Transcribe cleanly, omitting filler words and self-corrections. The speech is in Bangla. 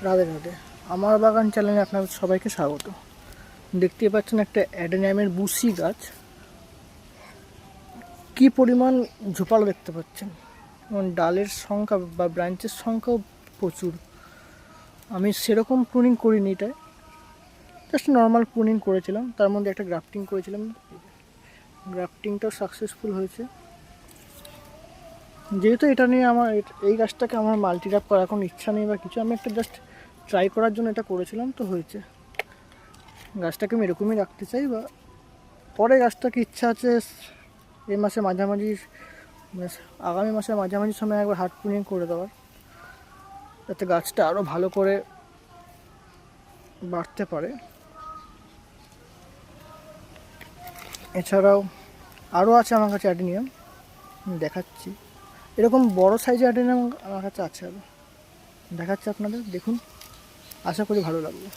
রাধে রাধে, আমার বাগান চ্যানেলে আপনাদের সবাইকে স্বাগত। দেখতেই পাচ্ছেন একটা অ্যাডেনিয়ামের বুসি গাছ, কি পরিমাণ ঝোপালো দেখতে পাচ্ছেন, এবং ডালের সংখ্যা বা ব্রাঞ্চের সংখ্যাও প্রচুর। আমি সেরকম প্রুনিং করিনি, এটাই জাস্ট নর্মাল প্রুনিং করেছিলাম, তার মধ্যে একটা গ্রাফটিং করেছিলাম। গ্রাফটিংটাও সাকসেসফুল হয়েছে। যেহেতু এটা নিয়ে আমার এই গাছটাকে আমার মাল্টিরাপ করার কোনো ইচ্ছা নেই বা কিছু, আমি একটা জাস্ট ট্রাই করার জন্য এটা করেছিলাম, তো হয়েছে। গাছটাকে আমি এরকমই রাখতে চাই, বা পরে গাছটাকে ইচ্ছা আছে এই মাসে মাঝামাঝি, আগামী মাসের মাঝামাঝি সময় একবার হার্ড প্রুনিং করে দেওয়ার, যাতে গাছটা আরও ভালো করে বাড়তে পারে। এছাড়াও আরও আছে আমার কাছে অ্যাডেনিয়াম, দেখাচ্ছি। এরকম বড় সাইজের অ্যাডেনিয়াম আমার কাছে আছে, আরও দেখাচ্ছি আপনাদের, দেখুন, আশা করি ভালো লাগবে।